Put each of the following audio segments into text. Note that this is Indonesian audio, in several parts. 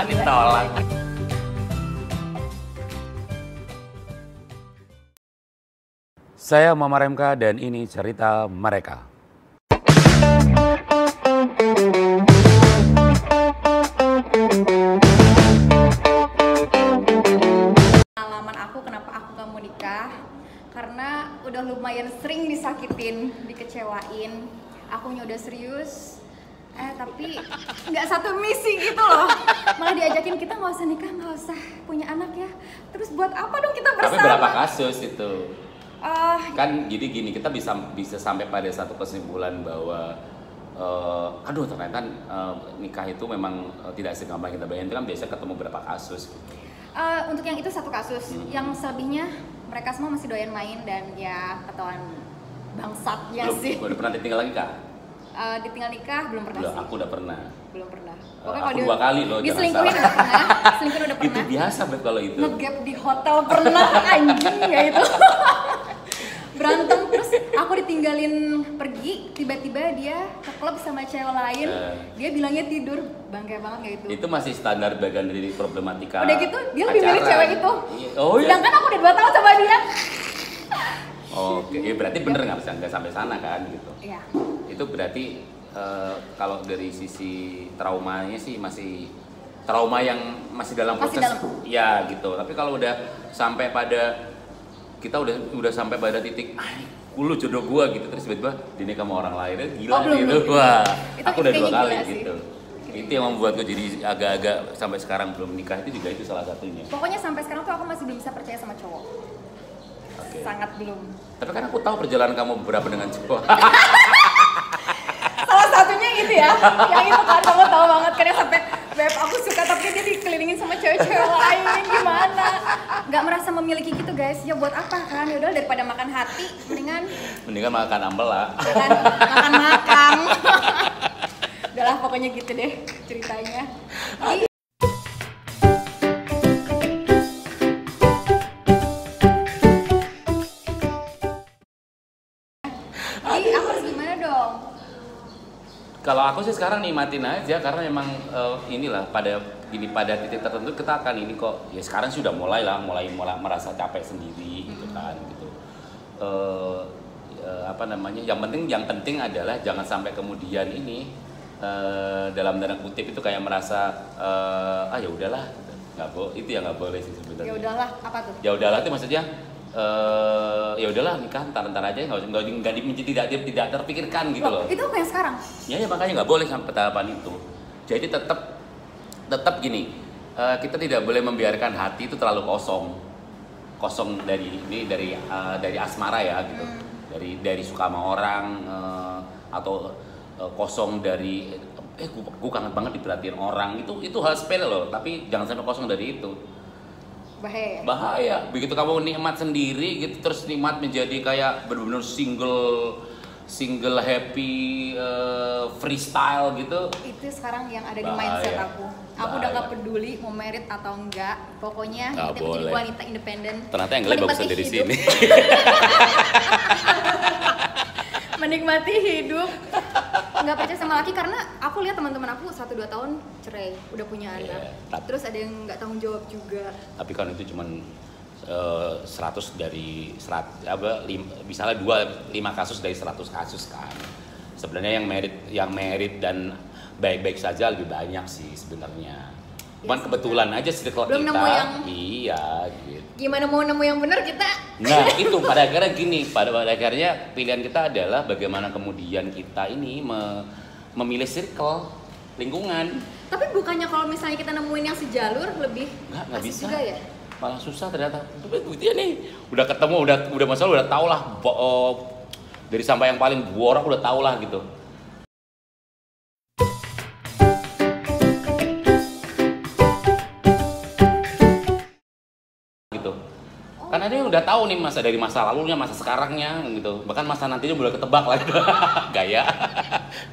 Ditolak. Saya Muhammad Remka dan ini cerita mereka. Pengalaman aku kenapa aku gak mau nikah, karena udah lumayan sering disakitin, dikecewain. Akunya udah serius, tapi nggak satu misi gitu loh. Malah diajakin kita nggak usah nikah, nggak usah punya anak ya. Terus buat apa dong kita bersama? Tapi berapa kasus itu? Kan jadi gini, kita bisa sampai pada satu kesimpulan bahwa aduh ternyata nikah itu memang tidak segampang kita bayangin. Kan biasa ketemu berapa kasus. Untuk yang itu satu kasus, yang selebihnya mereka semua masih doyan main dan ya ketahuan bangsat ya belum, sih. Udah pernah ditinggal lagi kak? Ditinggal nikah belum pernah sih. Aku udah pernah. Belum pernah. Aku 2 kali loh. Diselingkuhin udah pernah. Selingkuhin udah pernah. Itu biasa bet kalau itu. Nge-gap di hotel pernah, anjing ya itu. Berantem terus aku ditinggalin pergi, tiba-tiba dia ke klub sama cewek lain. Dia bilangnya tidur, bangke banget gak itu? Itu masih standar bagian dari problematika. Udah gitu dia lebih milih cewek itu. Oh iya. Sedangkan aku udah 2 tahun sama dia. Oke, ya berarti bener nggak sampai sana kan gitu. Iya. Itu berarti kalau dari sisi traumanya sih masih trauma yang masih dalam proses. Ya gitu. Tapi kalau udah sampai pada kita udah sampai pada titik lu jodoh gua gitu terus tiba-tiba dinikah sama orang lain gila gitu. Wah, aku udah 2 kali gitu. Itu yang membuat gue jadi agak-agak sampai sekarang belum nikah itu juga itu salah satunya. Pokoknya sampai sekarang tuh aku masih belum bisa percaya sama cowok. Okay. Sangat belum. Tapi kan aku tahu perjalanan kamu beberapa dengan cowok. Salah satunya gitu ya, yang itu kan kamu tahu banget kan yang sampai beb aku suka tapi dia dikelilingin sama cewek-cewek lain gimana? Nggak merasa memiliki gitu guys, ya buat apa kan? Ya udah daripada makan hati, mendingan makan ambela. Makan. Udahlah pokoknya gitu deh ceritanya. Jadi aku harus gimana dong? Kalau aku sih sekarang nikmatin aja karena memang inilah pada titik tertentu kita akan ini kok ya sekarang sudah mulai merasa capek sendiri gitu kan gitu. Apa namanya? Yang penting adalah jangan sampai kemudian ini dalam tanda kutip itu kayak merasa ya udahlah gitu. Itu yang nggak boleh sih sebenarnya. Ya udahlah apa tuh? Ya udahlah itu maksudnya ya udahlah nikah ntar aja tidak terpikirkan gitu loh. Itu apa yang sekarang? Ya makanya nggak boleh sampai tahapan itu. Jadi tetap gini, kita tidak boleh membiarkan hati itu terlalu kosong dari asmara ya gitu, dari suka sama orang atau kosong dari gue kangen banget diperhatiin orang itu hal sepele loh, tapi jangan sampai kosong dari itu. Bahaya. Begitu kamu nikmat sendiri gitu terus nikmat menjadi kayak benar-benar single happy freestyle gitu. Itu sekarang yang ada di mindset aku. Aku udah gak peduli mau merit atau enggak. Pokoknya kita menjadi wanita independen. Ternyata yang lebih bagus dari sini. Menikmati hidup. Nggak percaya sama laki karena aku lihat teman-teman aku 1-2 tahun cerai, udah punya anak. Terus ada yang nggak tanggung jawab juga. Tapi kan itu cuman 100 dari 100 misalnya 5 kasus dari 100 kasus kan. Sebenarnya yang merit dan baik-baik saja lebih banyak sih sebenarnya. Cuman kebetulan aja circle belum kita. Nemu yang... Iya gitu. Gimana mau nemu yang benar kita? Nah itu pada akhirnya gini, pada akhirnya pilihan kita adalah bagaimana kemudian kita ini memilih circle lingkungan. Tapi bukannya kalau misalnya kita nemuin yang sejalur lebih nggak bisa juga ya? Malah susah ternyata. Buktinya nih udah ketemu udah masalah udah tau lah dari sampai yang paling borak udah tau lah gitu. Karena dia udah tahu nih dari masa lalunya, masa sekarangnya gitu. Bahkan masa nantinya udah ketebak lah gitu. Gaya.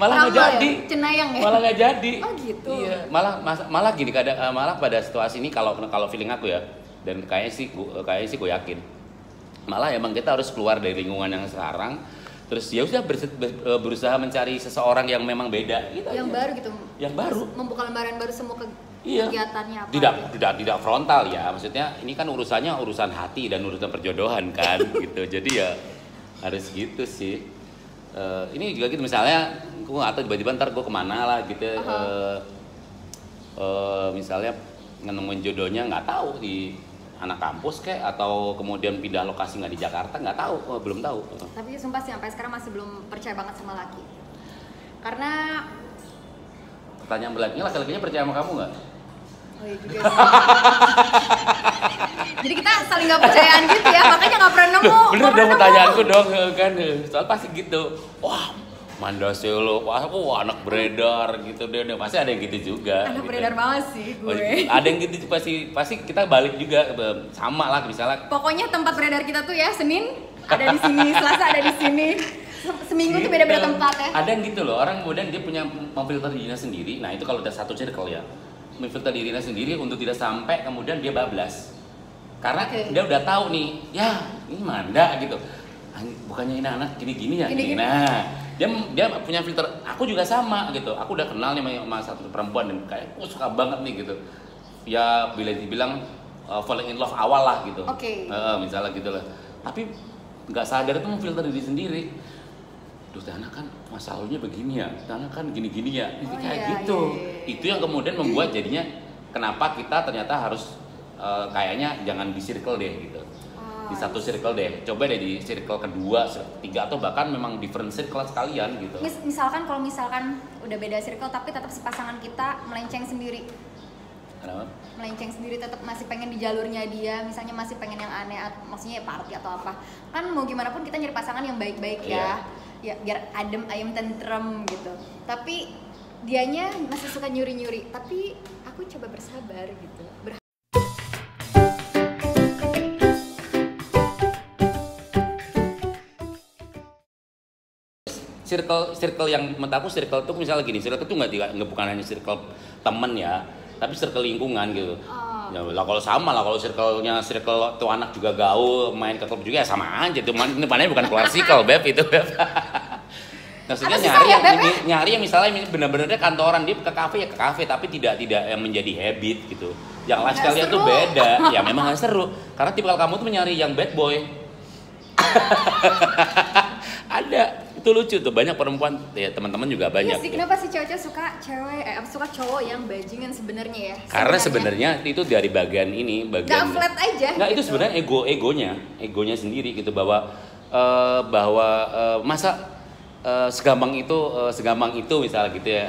Malah nggak jadi. Cenayang ya? Malah nggak jadi. Oh gitu. Iya. Malah gini malah pada situasi ini kalau feeling aku ya dan kayaknya sih gue yakin. Malah emang kita harus keluar dari lingkungan yang sekarang Terus ya udah berusaha mencari seseorang yang memang beda gitu yang aja. baru gitu, Yang baru membuka lembaran baru semua iya. kegiatannya apa Tidak frontal ya, maksudnya ini kan urusan hati dan urusan perjodohan kan gitu. Jadi ya harus gitu sih. Ini juga gitu, misalnya gue nggak tahu tiba-tiba ntar gue kemana lah gitu. Misalnya nemuin jodohnya nggak tahu di anak kampus kayak, atau kemudian pindah lokasi nggak di Jakarta, nggak tahu, belum tahu. Tapi sumpah sih sampai sekarang masih belum percaya banget sama laki, karena pertanyaan berikutnya, laki-lakinya percaya sama kamu nggak? oh iya juga sih. Jadi kita saling nggak percayaan gitu ya, makanya nggak pernah nemu. Bener dong pertanyaanku dong kan, soal pasti gitu. Wah, mandase lo, wah anak beredar gitu deh, pasti ada yang gitu juga. Anak gitu. beredar banget sih gue. Ada yang gitu pasti kita balik juga sama lah misalnya. Pokoknya tempat beredar kita tuh ya, Senin ada di sini, Selasa ada di sini. Seminggu tuh beda-beda tempat ya. Ada yang gitu loh, orang kemudian dia punya memfilter dirinya sendiri. Nah itu kalau udah satu circle ya, memfilter dirinya sendiri untuk tidak sampai kemudian dia bablas. Karena dia udah tahu nih, ya ini Manda gitu. Bukannya ini anak gini-gini ya? Gini. Nah, dia punya filter. Aku juga sama gitu. Aku udah kenal nih sama satu perempuan dan kayak aku suka banget nih gitu. Ya bila dibilang falling in love awal lah gitu. Misalnya gitu lah. Tapi nggak sadar itu memfilter diri sendiri. Duh, anak kan masa lalunya begini ya, anak kan gini-gini ya, kayak gitu. Iya. Itu yang kemudian membuat jadinya kenapa kita ternyata harus kayaknya jangan di circle deh gitu. Di satu circle deh, coba deh di circle kedua, ketiga, atau bahkan memang different circle sekalian gitu. Misalkan kalau misalkan udah beda circle tapi tetap si pasangan kita melenceng sendiri. Kenapa? Melenceng sendiri, tetap masih pengen di jalurnya dia, misalnya masih pengen yang aneh, maksudnya party atau apa. Kan mau gimana pun kita nyari pasangan yang baik-baik ya. Ya biar adem ayem tentrem gitu. Tapi dianya masih suka nyuri-nyuri, tapi aku coba bersabar gitu. Circle yang menurut aku circle itu misalnya gini, circle itu nggak bukan hanya circle temen ya, tapi circle lingkungan gitu. Ya lah kalau sama lah, kalau circle-nya circle tuh anak juga gaul, main ke klub juga ya sama aja tuh. Depannya bukan keluar circle, Beb, itu Beb. Maksudnya nyari yang misalnya benar-benar kantoran, dia ke kafe ya ke kafe, tapi tidak yang menjadi habit gitu. Yang lifestyle-nya tuh beda. Ya memang gak seru. Karena tipikal kamu tuh menyari yang bad boy. Ada. Itu lucu tuh, banyak perempuan ya, teman-teman juga banyak. Iya sih, kenapa sih cewek suka cowok yang bajingan sebenarnya ya? Karena sebenarnya itu dari bagian gak flat aja. Nggak, gitu. Itu sebenarnya egonya sendiri gitu, bahwa masa segampang itu misalnya gitu ya,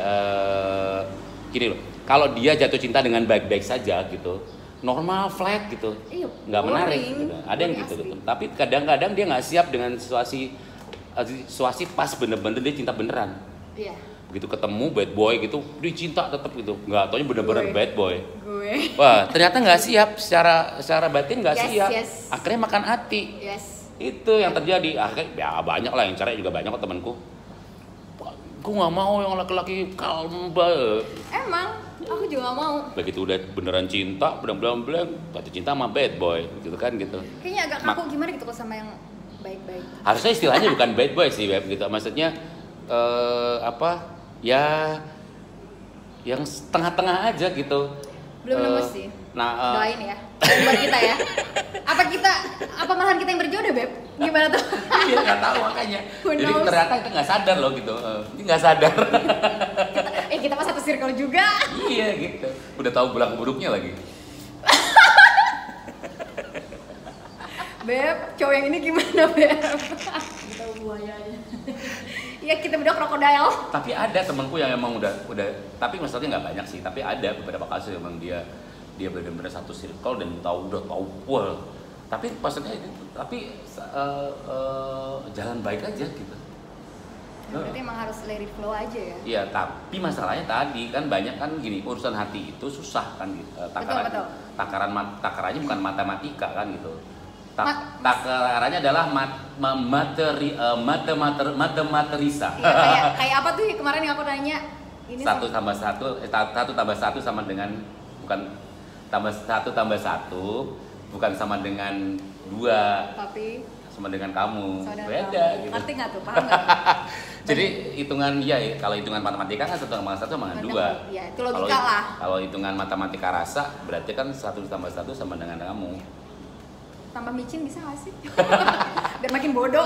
gini loh, kalau dia jatuh cinta dengan baik-baik saja gitu, normal flat gitu, nggak menarik gitu. Ada yang gitu. Tapi kadang-kadang dia nggak siap dengan situasi pas bener-bener dia cinta beneran. Iya. Begitu ketemu bad boy gitu, dia cinta tetap gitu. Nggak taunya bener-bener bad boy. Gue. Wah, ternyata nggak siap secara batin, nggak siap. Yes. Akhirnya makan hati. Yes. Itu yang terjadi. Akhirnya ya banyak lah yang cerai juga, banyak kok temanku. Aku nggak mau yang laki-laki kalem banget. Emang, aku juga nggak mau. Begitu udah beneran cinta, bener-bener jatuh cinta sama bad boy, gitu kan gitu. Kayaknya agak kaku gimana gitu kalau sama yang baik-baik. Harusnya istilahnya bukan bad boy sih, Beb, gitu. Maksudnya ya yang tengah-tengah aja gitu. Belum nemu sih. Nah, doain ya buat kita ya. Apa malahan kita yang berjodoh, Beb? Gimana tuh? Iya, nggak tahu makanya. Jadi ternyata kita nggak sadar loh gitu. Ini nggak sadar. Kita pas satu circle juga. Iya gitu. Udah tahu belak buruknya lagi. Beb, cowok yang ini gimana, Beb? Tahu buayanya. Iya, kita berdua krokodil. Tapi ada temanku yang emang udah, tapi maksudnya nggak banyak sih. Tapi ada beberapa kasus yang emang dia benar-benar satu circle dan udah tahu full. Tapi maksudnya jalan baik aja gitu. Berarti emang harus let it flow aja ya? Iya, tapi masalahnya tadi kan banyak kan gini, urusan hati itu susah kan gitu. Takarannya bukan matematika kan gitu. Takarannya adalah matematerisa. Ya, kayak apa tuh kemarin yang aku nanya? Ini 1 tambah 1 sama dengan, bukan tambah 1 tambah 1 bukan sama dengan 2. Tapi sama dengan kamu. Sama dengan Beda kamu. gitu. Ngerti nggak tuh? Paham nggak? Jadi hitungan ya kalau hitungan matematika kan 1 tambah 1 sama dengan 2. Iya, itu logika lah. Kalau hitungan matematika rasa berarti kan 1 tambah 1 sama dengan kamu. Tambah micin bisa nggak sih? Biar makin bodoh.